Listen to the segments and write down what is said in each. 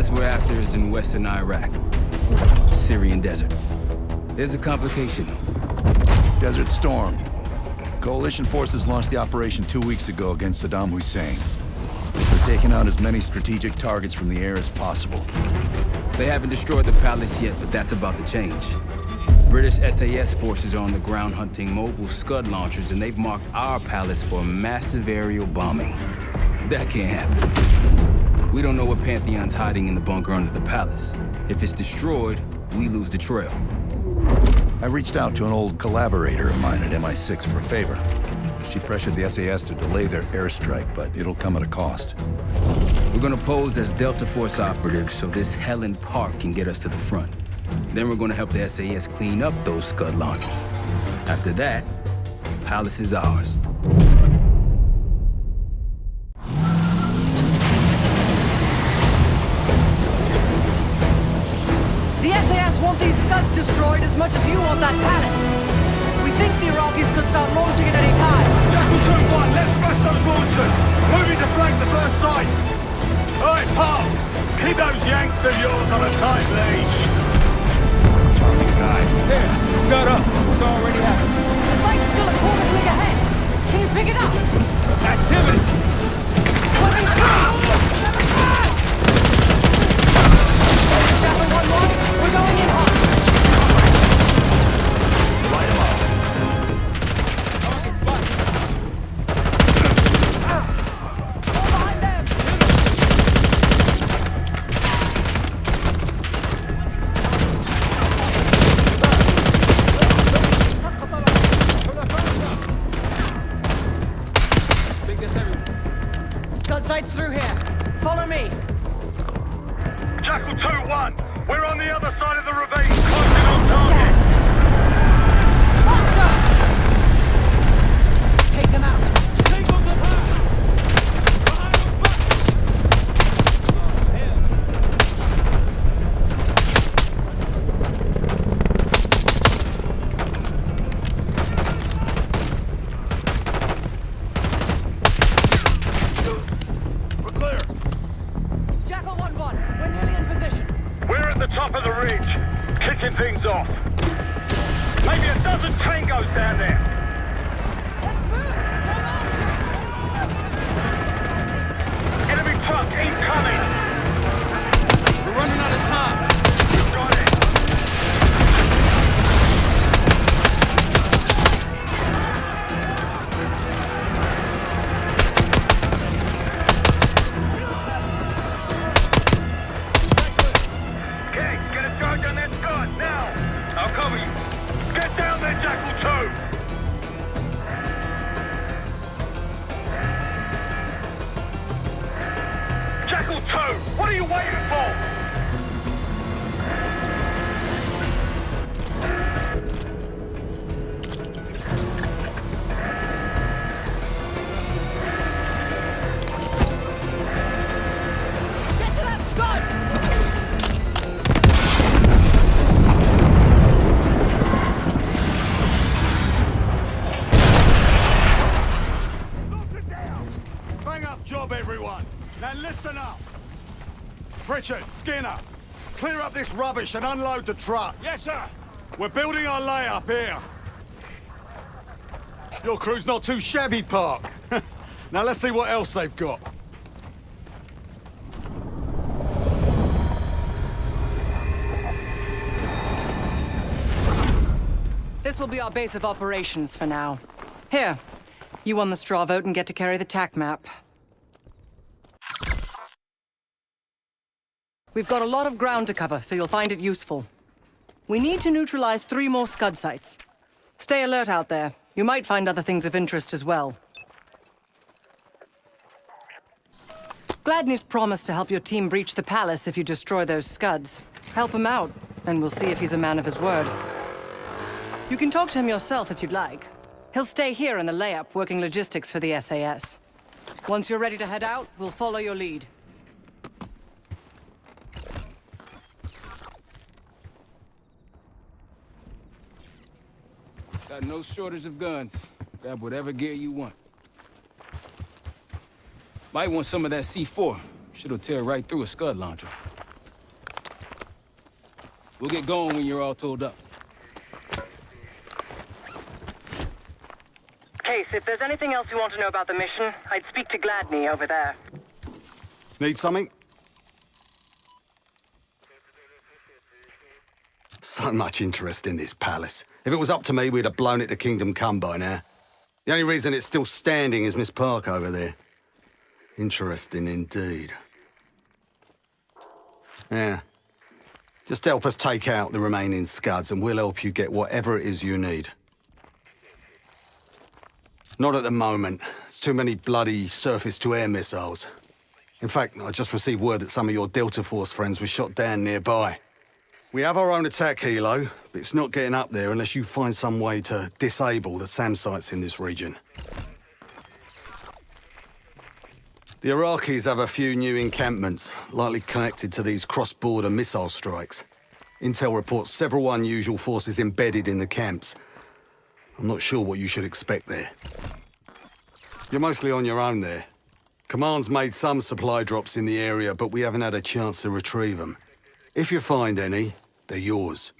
palace we're after is in western Iraq, Syrian desert. There's a complication. Desert Storm. Coalition forces launched the operation 2 weeks ago against Saddam Hussein. They're taking out as many strategic targets from the air as possible. They haven't destroyed the palace yet, but that's about to change. British SAS forces are on the ground hunting mobile Scud launchers, and they've marked our palace for a massive aerial bombing. That can't happen. We don't know what Pantheon's hiding in the bunker under the palace. If it's destroyed, we lose the trail. I reached out to an old collaborator of mine at MI6 for a favor. She pressured the SAS to delay their airstrike, but it'll come at a cost. We're gonna pose as Delta Force operatives so this Helen Park can get us to the front. Then we're gonna help the SAS clean up those Scud launchers. After that, Palace is ours. The SAS want these Scuds destroyed as much as you want that Palace. We think the Iraqis could start launching at any time. Jackal 2-1, let's smash those launchers! Moving to flank the first site! Alright, pal! Keep those Yanks of yours on a tight leash! There, Scud up. It's already happened. The site's still a quarter click ahead. Can you pick it up? Activity! 23! Jackal 1-1, we're going in hot. Light 'em up! All behind them! Scud sights through here. Follow me. Jackal 2-1, we're on the other side of the ravine, closing on target! Faster! Take them out. Singles attack! We're clear! Jackal 1-1, we're nearly in position. We're at the top of the ridge, kicking things off. Maybe a dozen tangos down there. Let's move! Hold on, Jack! Enemy truck incoming. We're running out of time. Got it. Okay, get a charge on that Scud now. I'll cover you. Get down there, Jackal 2. Jackal 2, what are you waiting for? Get to that Scud! Bang up job, everyone. Now listen up. Pritchard, Skinner, clear up this rubbish and unload the trucks. Yes, sir. We're building our layup here. Your crew's not too shabby, Park. Now let's see what else they've got. This will be our base of operations for now. Here, you won the straw vote and get to carry the TAC map. We've got a lot of ground to cover, so you'll find it useful. We need to neutralize 3 more Scud sites. Stay alert out there. You might find other things of interest as well. Gladney's promised to help your team breach the palace if you destroy those Scuds. Help him out, and we'll see if he's a man of his word. You can talk to him yourself if you'd like. He'll stay here in the layup, working logistics for the SAS. Once you're ready to head out, we'll follow your lead. Got no shortage of guns. Grab whatever gear you want. Might want some of that C4. Shit'll tear right through a Scud launcher. We'll get going when you're all told up. Case, if there's anything else you want to know about the mission, I'd speak to Gladney over there. Need something? So much interest in this palace. If it was up to me, we'd have blown it to Kingdom Come by now. The only reason it's still standing is Miss Park over there. Interesting indeed. Yeah. Just help us take out the remaining scuds and we'll help you get whatever it is you need. Not at the moment. It's too many bloody surface-to-air missiles. In fact, I just received word that some of your Delta Force friends were shot down nearby. We have our own attack helo, but it's not getting up there unless you find some way to disable the SAM sites in this region. The Iraqis have a few new encampments, likely connected to these cross-border missile strikes. Intel reports several unusual forces embedded in the camps. I'm not sure what you should expect there. You're mostly on your own there. Command's made some supply drops in the area, but we haven't had a chance to retrieve them. If you find any, they're yours.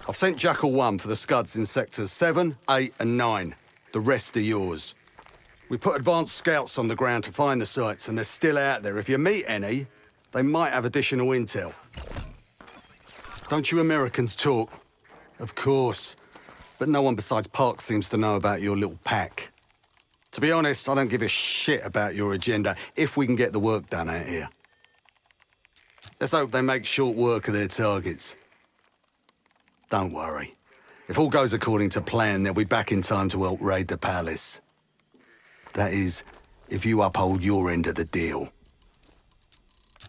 I've sent Jackal 1 for the scuds in sectors 7, 8, and 9. The rest are yours. We put advanced scouts on the ground to find the sites, and they're still out there. If you meet any, they might have additional intel. Don't you Americans talk? Of course. But no one besides Park seems to know about your little pack. To be honest, I don't give a shit about your agenda if we can get the work done out here. Let's hope they make short work of their targets. Don't worry. If all goes according to plan, they'll be back in time to help raid the palace. That is, if you uphold your end of the deal.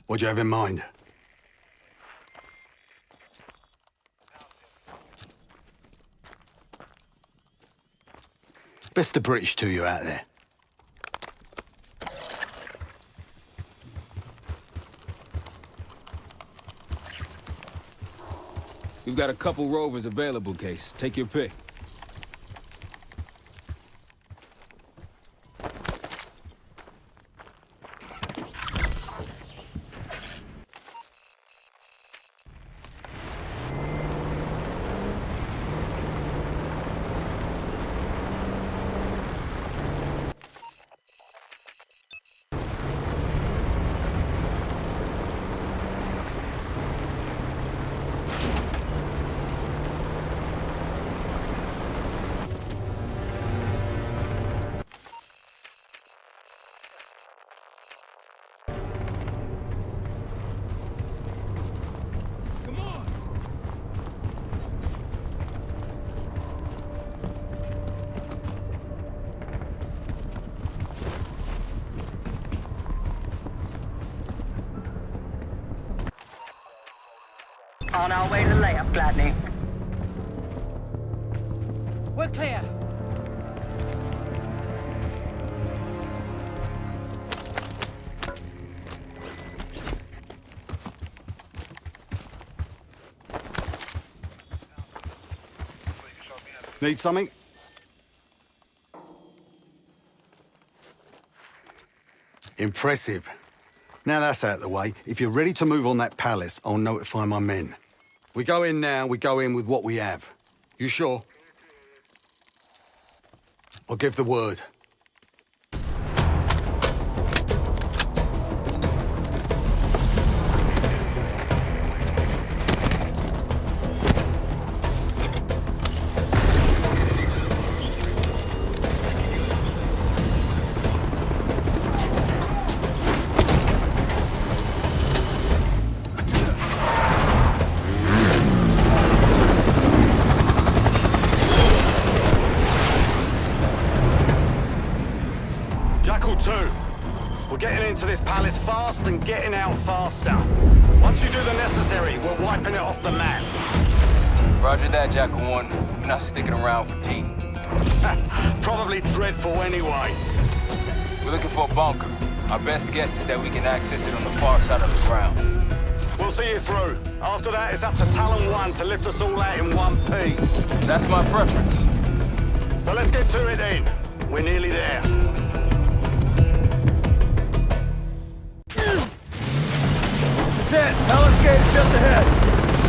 What do you have in mind? Best of British to you out there. We've got a couple rovers available, Case. Take your pick. On our way to layup, Gladney. We're clear. Need something? Impressive. Now that's out of the way, if you're ready to move on that palace, I'll notify my men. We go in now, we go in with what we have. You sure? I'll give the word. We're getting into this palace fast and getting out faster. Once you do the necessary, we're wiping it off the map. Roger that, Jackal 1. We're not sticking around for tea. Probably dreadful anyway. We're looking for a bunker. Our best guess is that we can access it on the far side of the grounds. We'll see you through. After that, it's up to Talon 1 to lift us all out in one piece. That's my preference. So let's get to it then. We're nearly there. That's it. Palace gate is just ahead.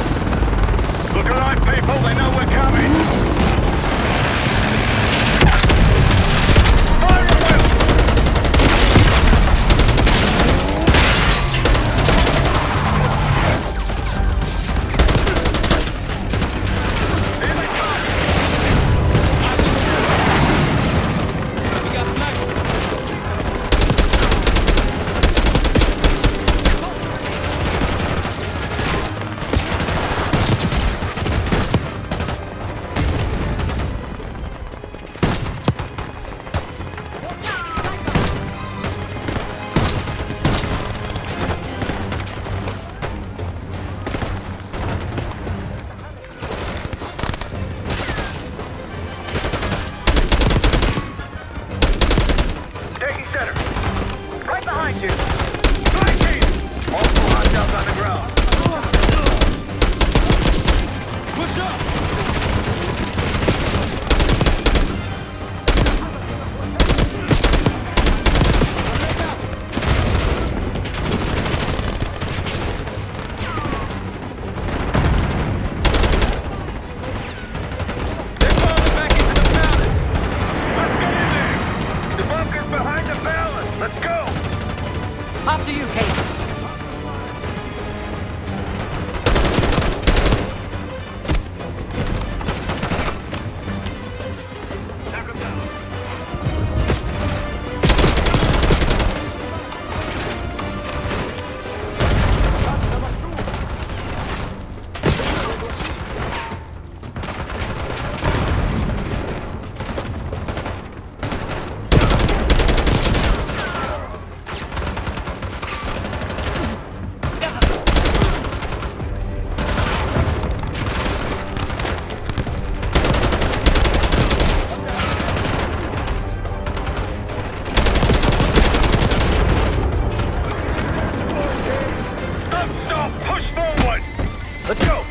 Let's go!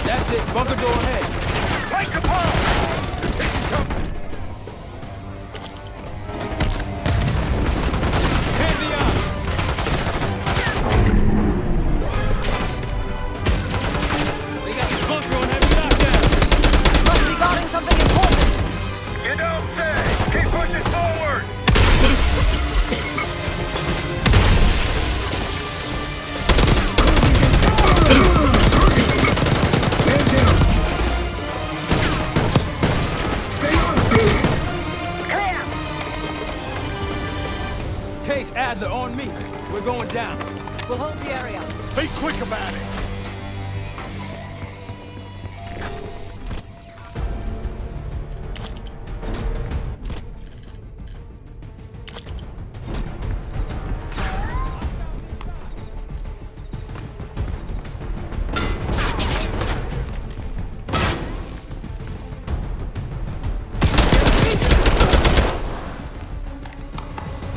That's it. Bunker door ahead. Take the ball! You're taking cover! Hand me out. They got the bunker on heavy lockdown. Must be guarding something important! You don't say! Keep pushing forward! Case Adler on me. We're going down. We'll hold the area. Be quick about it!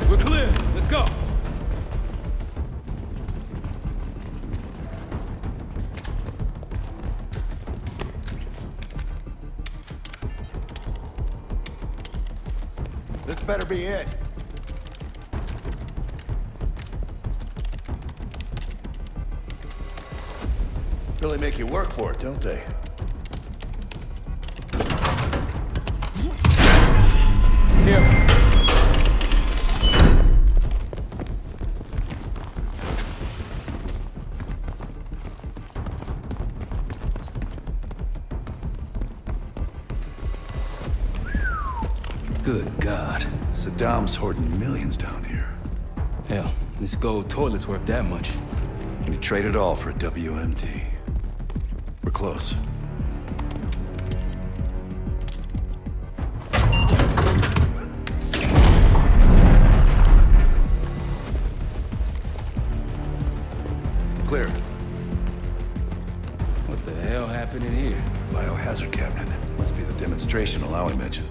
We're clear. Let's go. This better be it. Really make you work for it, don't they? Here. Good God. Saddam's hoarding millions down here. Hell, this gold toilet's worth that much. We trade it all for a WMD. We're close. Clear. What the hell happened in here? Biohazard cabinet. Must be the demonstration Alawi mentioned.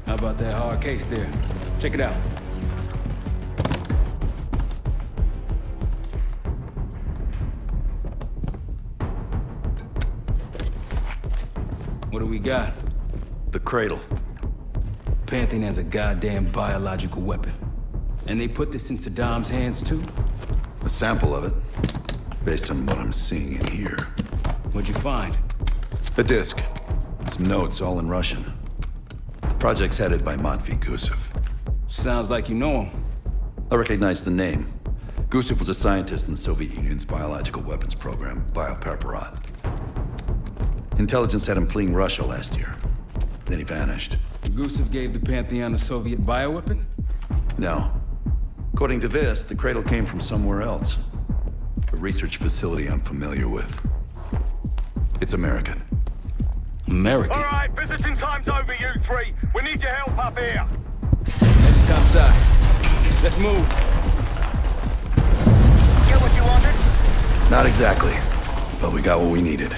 How about that hard case there? Check it out. What do we got? The cradle. Pantheon has a goddamn biological weapon. And they put this in Saddam's hands too? A sample of it. Based on what I'm seeing in here. What'd you find? A disc. Some notes, all in Russian. The project's headed by Matvey Gusev. Sounds like you know him. I recognize the name. Gusev was a scientist in the Soviet Union's biological weapons program, Biopreparat. Intelligence had him fleeing Russia last year. Then he vanished. Gusev gave the Pantheon a Soviet bioweapon? No. According to this, the cradle came from somewhere else. A research facility I'm familiar with. It's American. American? All right, visiting time's over, you three. We need your help up here. Heading topside. Let's move. Get what you wanted? Not exactly, but we got what we needed.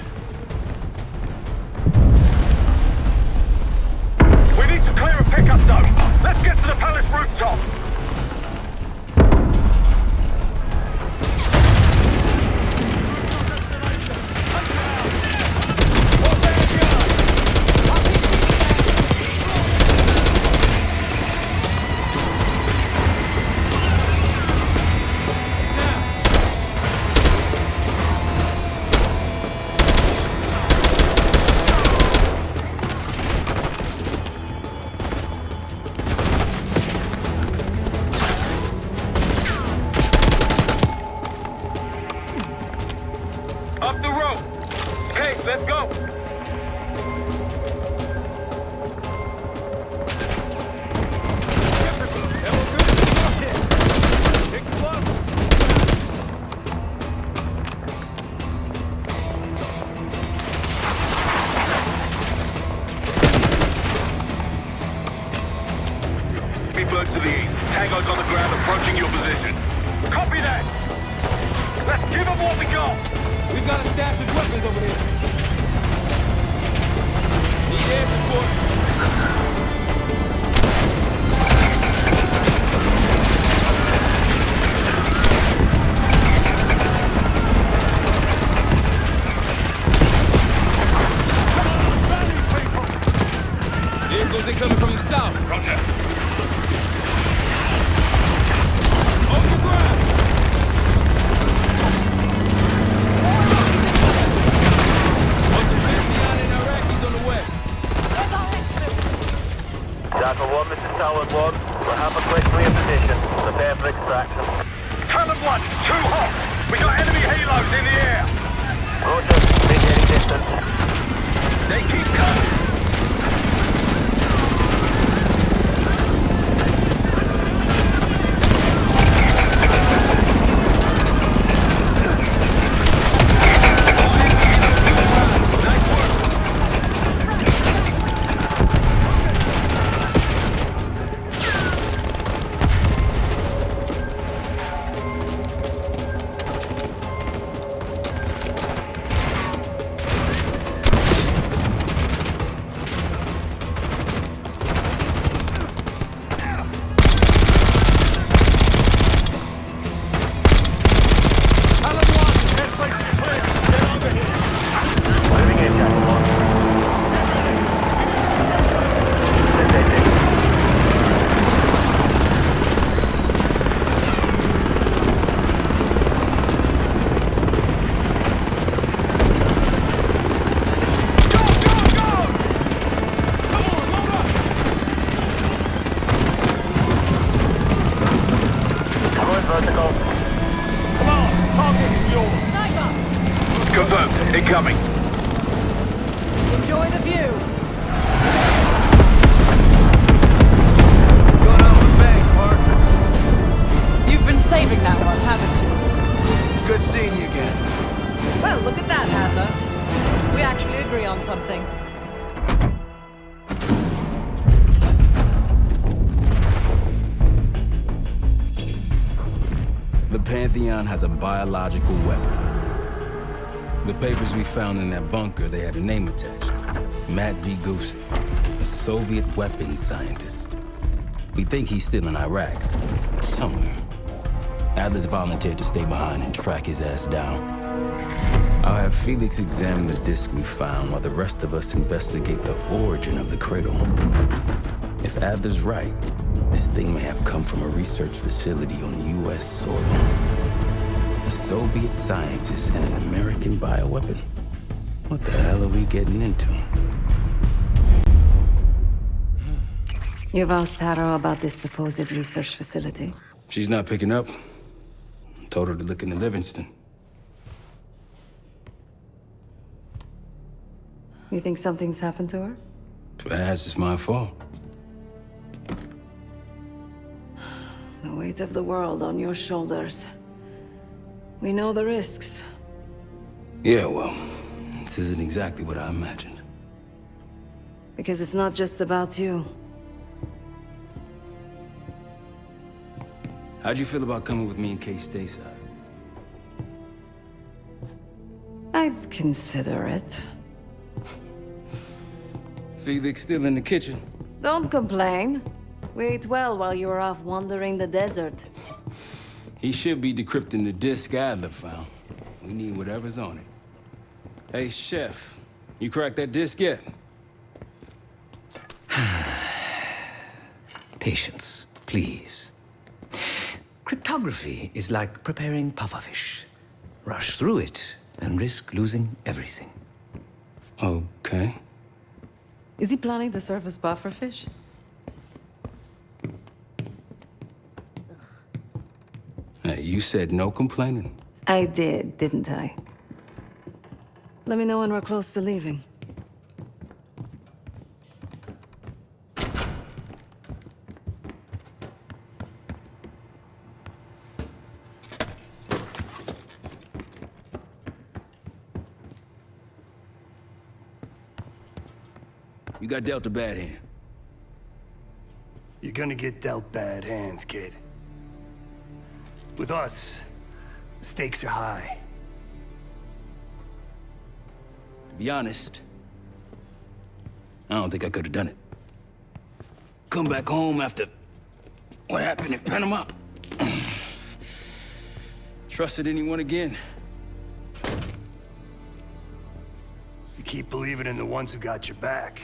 We need to clear a pickup zone. Let's get to the palace rooftop. Up the rope. Okay, let's go. Be birds to the east. Tango's on the ground approaching your position. Copy that. Let's give them what we got. missile! We've got a stash of weapons over there. Need air support. Vehicles are coming from the south. Roger. On the ground. Bunch of Pantheon and Iraqis on the way. Jackal 1, this is Talon 1. We're halfway to your position. Prepare for extraction. Talon 1, too hot! We got enemy halos in the air! Roger, mid-air distance. They keep coming! Confirmed. Incoming. Enjoy the view. Going out with a bang, Clark. You've been saving that one, haven't you? It's good seeing you again. Well, look at that, Adler. We actually agree on something. The Pantheon has a biological weapon. The papers we found in that bunker, they had a name attached. Matt V. Gusev, a Soviet weapons scientist. We think he's still in Iraq, somewhere. Adler's volunteered to stay behind and track his ass down. I'll have Felix examine the disc we found while the rest of us investigate the origin of the cradle. If Adler's right, this thing may have come from a research facility on U.S. soil. A Soviet scientist and an American bioweapon. What the hell are we getting into? You've asked Harrow about this supposed research facility. She's not picking up. Told her to look into Livingston. You think something's happened to her? If it has, it's my fault. The weight of the world on your shoulders. We know the risks. Yeah, well, this isn't exactly what I imagined. Because it's not just about you. How'd you feel about coming with me in case stateside? I'd consider it. Felix still in the kitchen. Don't complain. We ate well while you were off wandering the desert. He should be decrypting the disc Adler found. We need whatever's on it. Hey, Chef, you cracked that disc yet? Patience, please. Cryptography is like preparing pufferfish. Rush through it and risk losing everything. Okay. Is he planning to serve us pufferfish? Hey, you said no complaining. I did, didn't I? Let me know when we're close to leaving. You got dealt a bad hand. You're gonna get dealt bad hands, kid. With us, the stakes are high. To be honest, I don't think I could have done it. Come back home after what happened in Panama. Trusted anyone again? You keep believing in the ones who got your back,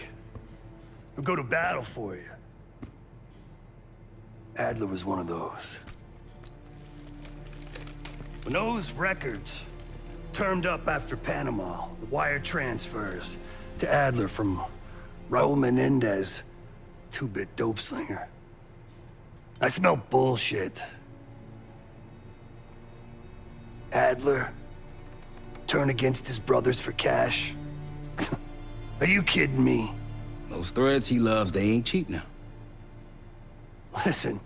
who go to battle for you. Adler was one of those. When those records turned up after Panama, the wire transfers to Adler from Raul Menendez, two-bit dope slinger, I smelled bullshit. Adler turn against his brothers for cash? Are you kidding me? Those threads he loves, they ain't cheap now. Listen,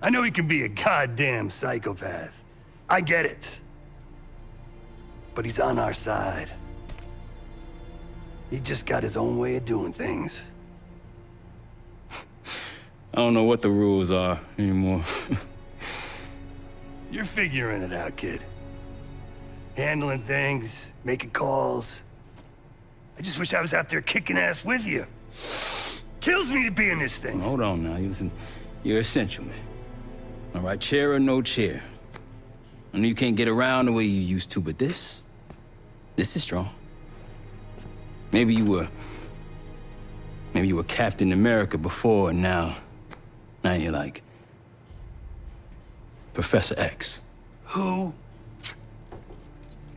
I know he can be a goddamn psychopath. I get it. But he's on our side. He just got his own way of doing things. I don't know what the rules are anymore. You're figuring it out, kid. Handling things, making calls. I just wish I was out there kicking ass with you. Kills me to be in this thing. Hold on now, listen, you're essential, man. All right, chair or no chair. I know you can't get around the way you used to, but this is strong. Maybe you were Captain America before, and now you're like Professor X. Who?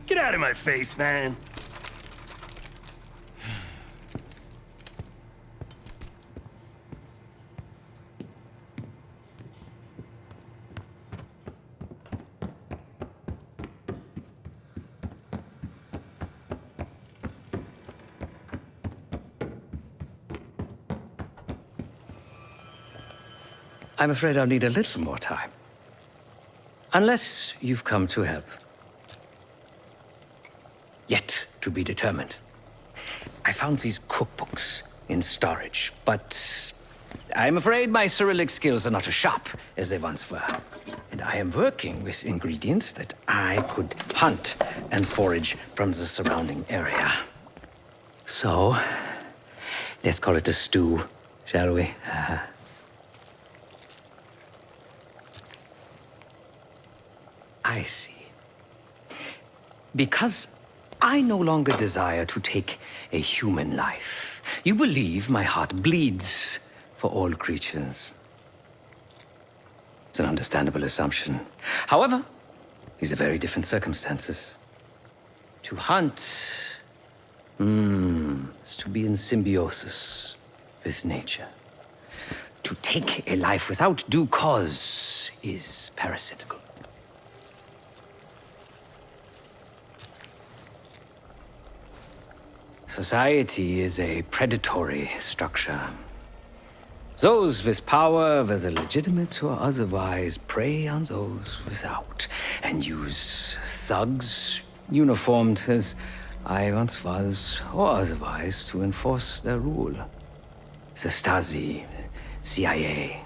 Get out of my face, man. I'm afraid I'll need a little more time. Unless you've come to help. Yet to be determined. I found these cookbooks in storage, but I'm afraid my Cyrillic skills are not as sharp as they once were. And I am working with ingredients that I could hunt and forage from the surrounding area. So, let's call it a stew, shall we? I see. Because I no longer desire to take a human life. You believe my heart bleeds for all creatures. It's an understandable assumption. However, these are very different circumstances. To hunt is to be in symbiosis with nature. To take a life without due cause is parasitical. Society is a predatory structure. Those with power, whether legitimate or otherwise, prey on those without, and use thugs uniformed as I once was, or otherwise, to enforce their rule. The Stasi, CIA,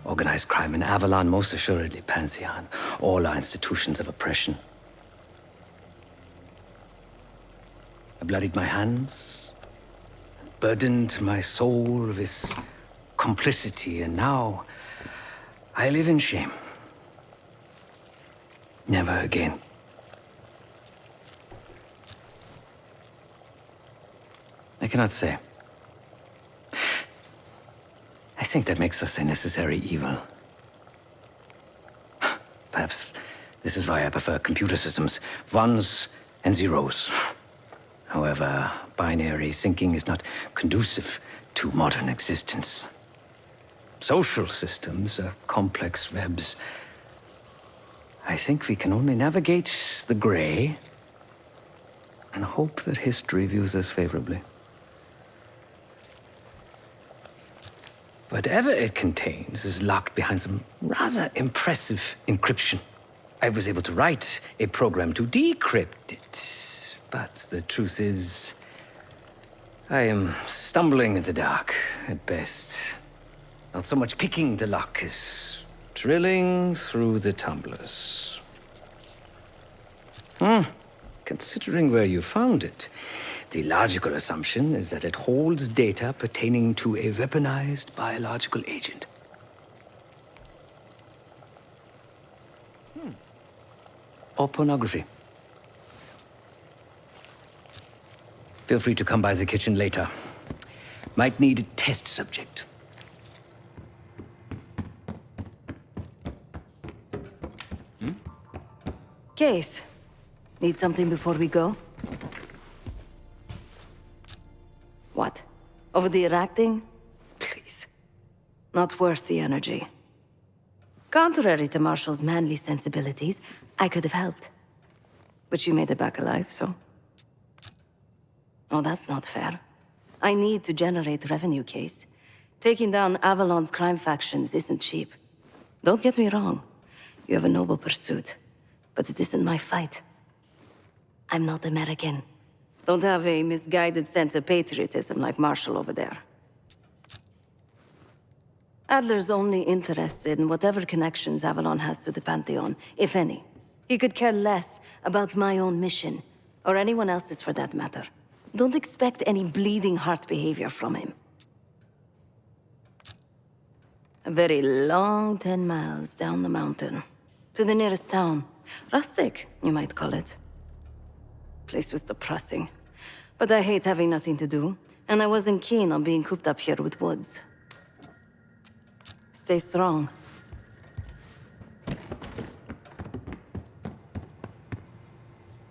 organized crime in Avalon, most assuredly Pantheon, all are institutions of oppression. I bloodied my hands, burdened my soul with complicity, and now I live in shame. Never again. I cannot say. I think that makes us a necessary evil. Perhaps this is why I prefer computer systems, ones and zeros. However, binary thinking is not conducive to modern existence. Social systems are complex webs. I think we can only navigate the gray and hope that history views us favorably. Whatever it contains is locked behind some rather impressive encryption. I was able to write a program to decrypt it. But the truth is, I am stumbling in the dark at best. Not so much picking the lock as drilling through the tumblers. Considering where you found it, The logical assumption is that it holds data pertaining to a weaponized biological agent. Or pornography. Feel free to come by the kitchen later. Might need a test subject. Case. Need something before we go? What? Over the acting? Please. Not worth the energy. Contrary to Marshall's manly sensibilities, I could have helped. But you made it back alive, so... Oh, that's not fair. I need to generate revenue, Case. Taking down Avalon's crime factions isn't cheap. Don't get me wrong. You have a noble pursuit. But it isn't my fight. I'm not American. Don't have a misguided sense of patriotism like Marshall over there. Adler's only interested in whatever connections Avalon has to the Pantheon, if any. He could care less about my own mission, or anyone else's for that matter. Don't expect any bleeding heart behavior from him. A very long 10 miles down the mountain. To the nearest town. Rustic, you might call it. Place was depressing. But I hate having nothing to do, and I wasn't keen on being cooped up here with Woods. Stay strong.